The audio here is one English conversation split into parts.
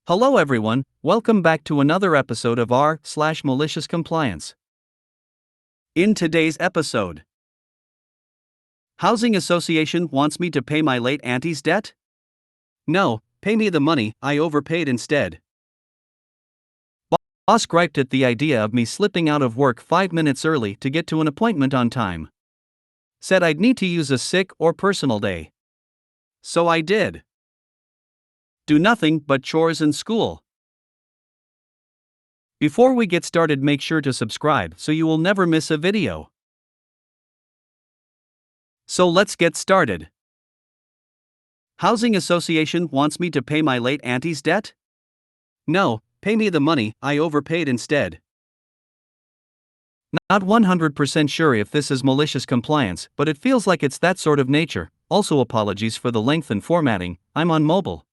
Hello everyone, welcome back to another episode of r/Malicious Compliance. In today's episode, Housing Association wants me to pay my late auntie's debt? No, pay me the money, I overpaid instead. Boss griped at the idea of me slipping out of work 5 minutes early to get to an appointment on time. Said I'd need to use a sick or personal day. So I did. Do nothing but chores and school. Before we get started, make sure to subscribe so you will never miss a video. So let's get started. Housing Association wants me to pay my late auntie's debt? No, pay me the money, I overpaid instead. Not 100% sure if this is malicious compliance, but it feels like it's that sort of nature. Also apologies for the length and formatting, I'm on mobile.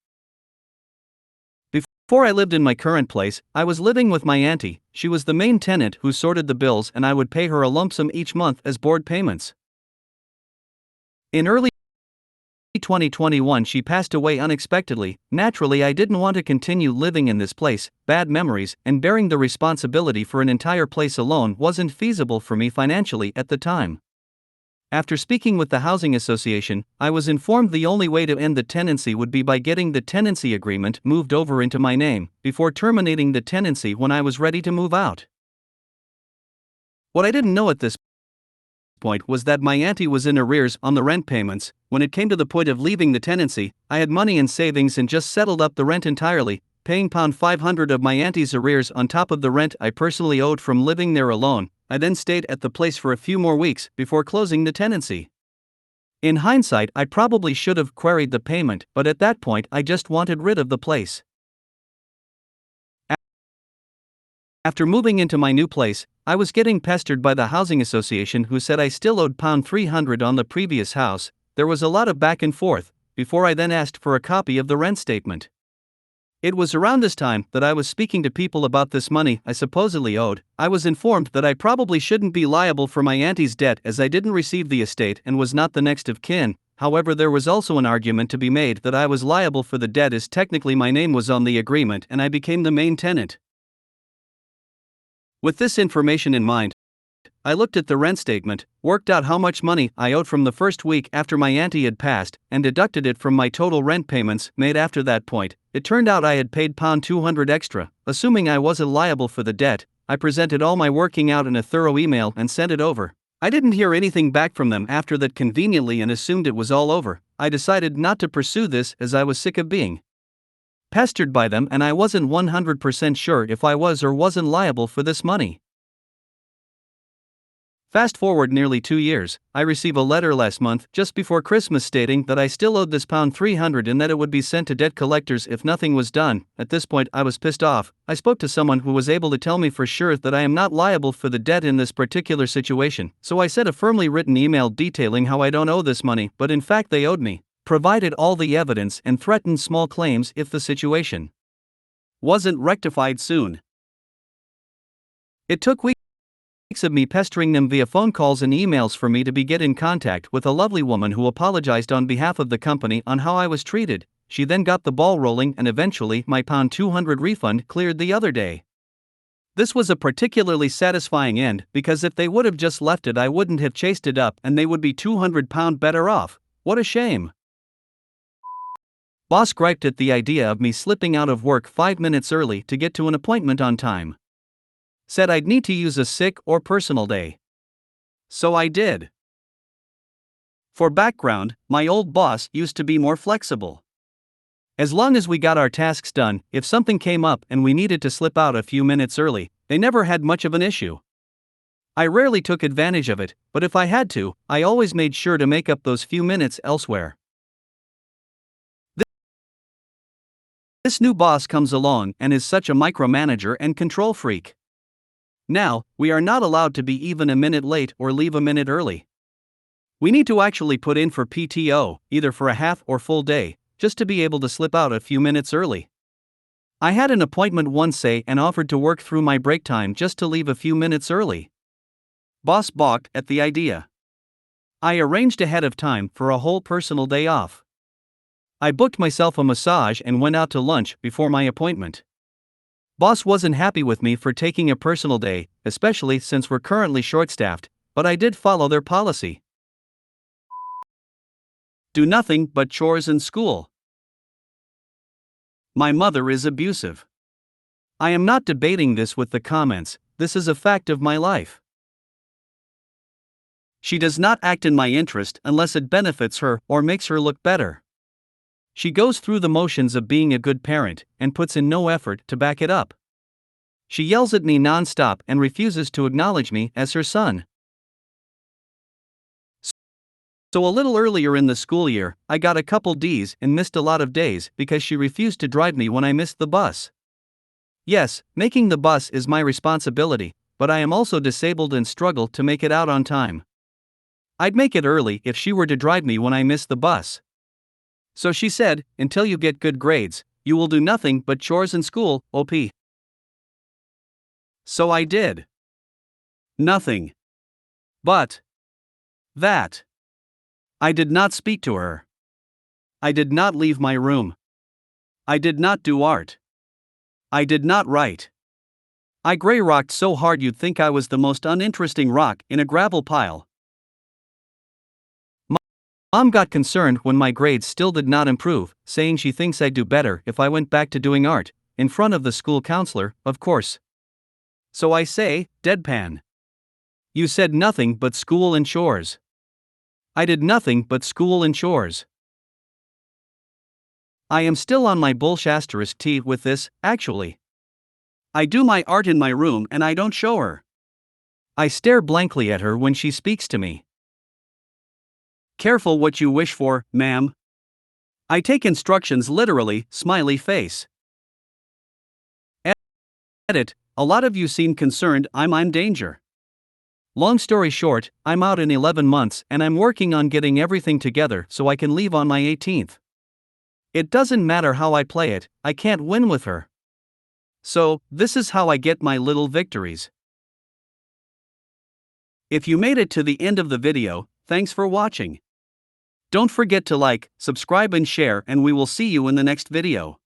Before I lived in my current place, I was living with my auntie. She was the main tenant who sorted the bills, and I would pay her a lump sum each month as board payments. In early 2021 she passed away unexpectedly. Naturally I didn't want to continue living in this place. Bad memories and bearing the responsibility for an entire place alone wasn't feasible for me financially at the time. After speaking with the Housing Association, I was informed the only way to end the tenancy would be by getting the tenancy agreement moved over into my name, before terminating the tenancy when I was ready to move out. What I didn't know at this point was that my auntie was in arrears on the rent payments. When it came to the point of leaving the tenancy, I had money in savings and just settled up the rent entirely, paying £500 of my auntie's arrears on top of the rent I personally owed from living there alone. I then stayed at the place for a few more weeks before closing the tenancy. In hindsight, I probably should have queried the payment, but at that point I just wanted rid of the place. After moving into my new place, I was getting pestered by the Housing Association, who said I still owed £300 on the previous house. There was a lot of back and forth, before I then asked for a copy of the rent statement. It was around this time that I was speaking to people about this money I supposedly owed. I was informed that I probably shouldn't be liable for my auntie's debt as I didn't receive the estate and was not the next of kin. However, there was also an argument to be made that I was liable for the debt as technically my name was on the agreement and I became the main tenant. With this information in mind, I looked at the rent statement, worked out how much money I owed from the first week after my auntie had passed, and deducted it from my total rent payments made after that point. It turned out I had paid £200 extra. Assuming I wasn't liable for the debt, I presented all my working out in a thorough email and sent it over. I didn't hear anything back from them after that conveniently and assumed it was all over. I decided not to pursue this as I was sick of being pestered by them and I wasn't 100% sure if I was or wasn't liable for this money. Fast forward nearly 2 years, I received a letter last month, just before Christmas, stating that I still owed this £300 and that it would be sent to debt collectors if nothing was done. At this point I was pissed off. I spoke to someone who was able to tell me for sure that I am not liable for the debt in this particular situation, so I sent a firmly written email detailing how I don't owe this money, but in fact they owed me, provided all the evidence and threatened small claims if the situation wasn't rectified soon. It took weeks of me pestering them via phone calls and emails for me to get in contact with a lovely woman who apologized on behalf of the company on how I was treated. She then got the ball rolling and eventually my £200 refund cleared the other day. This was a particularly satisfying end because if they would have just left it I wouldn't have chased it up and they would be £200 better off. What a shame. Boss griped at the idea of me slipping out of work 5 minutes early to get to an appointment on time. Said I'd need to use a sick or personal day. So I did. For background, my old boss used to be more flexible. As long as we got our tasks done, if something came up and we needed to slip out a few minutes early, they never had much of an issue. I rarely took advantage of it, but if I had to, I always made sure to make up those few minutes elsewhere. This new boss comes along and is such a micromanager and control freak. Now, we are not allowed to be even a minute late or leave a minute early. We need to actually put in for PTO, either for a half or full day, just to be able to slip out a few minutes early. I had an appointment once, say, and offered to work through my break time just to leave a few minutes early. Boss balked at the idea. I arranged ahead of time for a whole personal day off. I booked myself a massage and went out to lunch before my appointment. Boss wasn't happy with me for taking a personal day, especially since we're currently short-staffed, but I did follow their policy. Do nothing but chores in school. My mother is abusive. I am not debating this with the comments, this is a fact of my life. She does not act in my interest unless it benefits her or makes her look better. She goes through the motions of being a good parent and puts in no effort to back it up. She yells at me non-stop and refuses to acknowledge me as her son. So a little earlier in the school year, I got a couple D's and missed a lot of days because she refused to drive me when I missed the bus. Yes, making the bus is my responsibility, but I am also disabled and struggle to make it out on time. I'd make it early if she were to drive me when I missed the bus. So she said, until you get good grades, you will do nothing but chores in school, OP. So I did. Nothing. But that. I did not speak to her. I did not leave my room. I did not do art. I did not write. I gray rocked so hard you'd think I was the most uninteresting rock in a gravel pile. Mom got concerned when my grades still did not improve, saying she thinks I'd do better if I went back to doing art, in front of the school counselor, of course. So I say, deadpan. You said nothing but school and chores. I did nothing but school and chores. I am still on my bullshit tea with this, actually. I do my art in my room and I don't show her. I stare blankly at her when she speaks to me. Careful what you wish for, ma'am. I take instructions literally, smiley face. Edit, a lot of you seem concerned I'm in danger. Long story short, I'm out in 11 months and I'm working on getting everything together so I can leave on my 18th. It doesn't matter how I play it, I can't win with her. So, this is how I get my little victories. If you made it to the end of the video, thanks for watching. Don't forget to like, subscribe and share, and we will see you in the next video.